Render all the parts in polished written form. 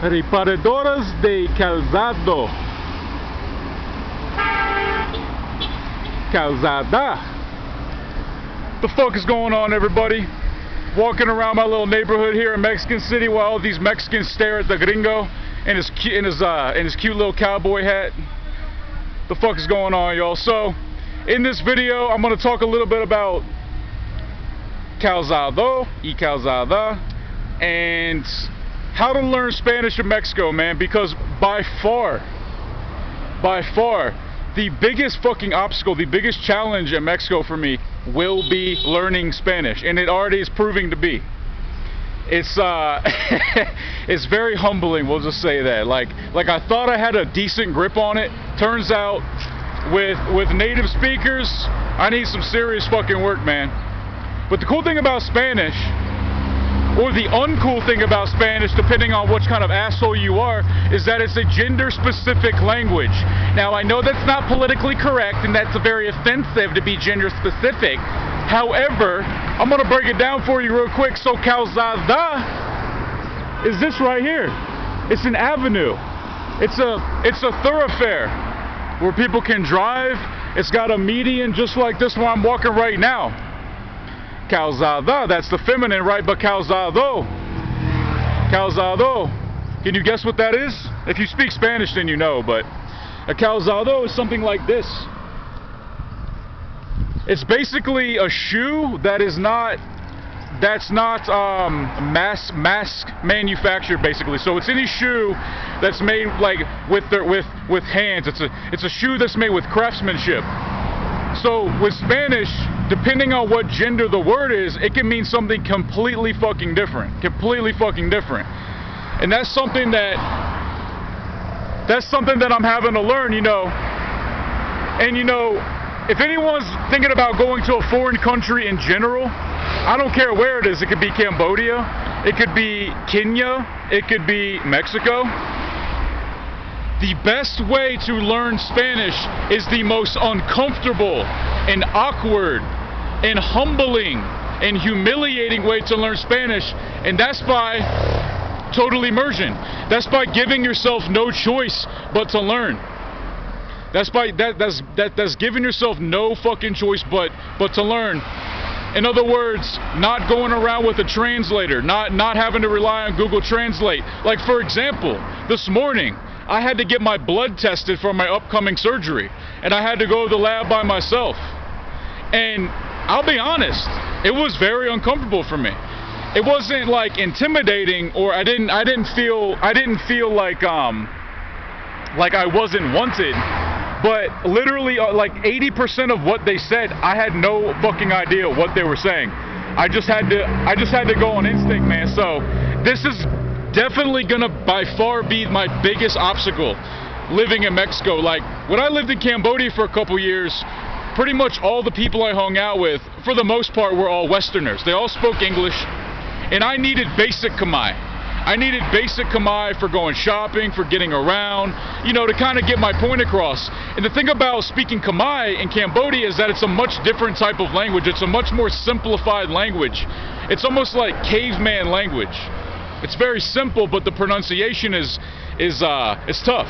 Reparadoras de calzado. Calzada. The fuck is going on, everybody? Walking around my little neighborhood here in Mexican City while all these Mexicans stare at the gringo in his cute little cowboy hat. The fuck is going on, y'all? So, in this video, I'm gonna talk a little bit about calzado y calzada and how to learn Spanish in Mexico, man, because by far, the biggest fucking obstacle, the biggest challenge in Mexico for me will be learning Spanish, and it already is proving to be. It's it's very humbling, we'll just say that. Like I thought I had a decent grip on it. Turns out with native speakers, I need some serious fucking work, man. But the cool thing about Spanish, or the uncool thing about Spanish, depending on which kind of asshole you are, is that it's a gender-specific language. Now, I know that's not politically correct, and that's very offensive to be gender-specific. However, I'm gonna break it down for you real quick. So, calzada is this right here. It's an avenue. It's a thoroughfare where people can drive. It's got a median just like this one I'm walking right now. Calzada, that's the feminine, right? But calzado, can you guess what that is? If you speak Spanish, then you know, but a calzado is something like this. It's basically a shoe that's not mass manufactured, basically. So it's any shoe that's made like with hands. It's a shoe that's made with craftsmanship. So with Spanish, depending on what gender the word is, it can mean something completely fucking different. And that's something that I'm having to learn, you know. And you know, if anyone's thinking about going to a foreign country in general, I don't care where it is. It could be Cambodia, it could be Kenya, it could be Mexico. The best way to learn Spanish is the most uncomfortable and awkward and humbling and humiliating way to learn Spanish, and that's by total immersion. That's by giving yourself no choice but to learn. That's giving yourself no fucking choice but to learn. In other words, not going around with a translator, not having to rely on Google Translate. Like, for example, this morning I had to get my blood tested for my upcoming surgery, and I had to go to the lab by myself. And I'll be honest, it was very uncomfortable for me. It wasn't like intimidating, or I didn't feel like I wasn't wanted. But literally, like 80% of what they said, I had no fucking idea what they were saying. I just had to go on instinct, man. So this is definitely gonna by far be my biggest obstacle living in Mexico. Like, when I lived in Cambodia for a couple years, pretty much all the people I hung out with, for the most part, were all Westerners. They all spoke English, and I needed basic Khmer. I needed basic Khmer for going shopping, for getting around, you know, to kind of get my point across. And the thing about speaking Khmer in Cambodia is that it's a much different type of language. It's a much more simplified language. It's almost like caveman language. It's very simple, but the pronunciation is tough.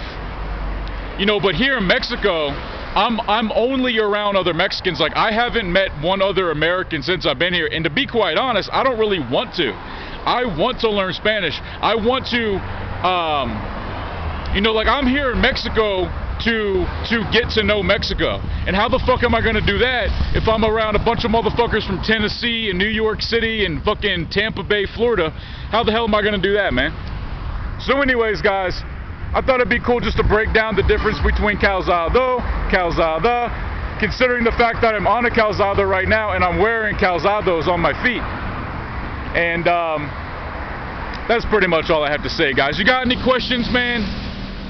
You know, but here in Mexico, I'm only around other Mexicans. Like, I haven't met one other American since I've been here. And to be quite honest, I don't really want to. I want to learn Spanish. I want to, you know, like, I'm here in Mexico to get to know Mexico. And how the fuck am I gonna do that if I'm around a bunch of motherfuckers from Tennessee and New York City and fucking Tampa Bay, Florida? How the hell am I gonna do that, man? So anyways, guys, I thought it'd be cool just to break down the difference between calzado, calzada, considering the fact that I'm on a calzada right now and I'm wearing calzados on my feet. And that's pretty much all I have to say, guys. You got any questions, man?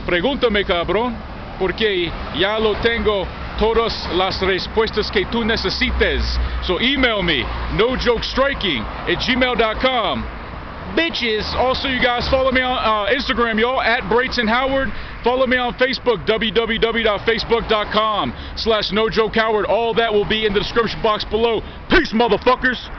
Pregúntame, cabrón, porque ya lo tengo todas las respuestas que tú necesites. So email me, nojokestriking@gmail.com. Bitches. Also, you guys, follow me on Instagram, y'all, @BraytonHoward. Follow me on Facebook, www.facebook.com/NoJokeHoward. All that will be in the description box below. Peace, motherfuckers.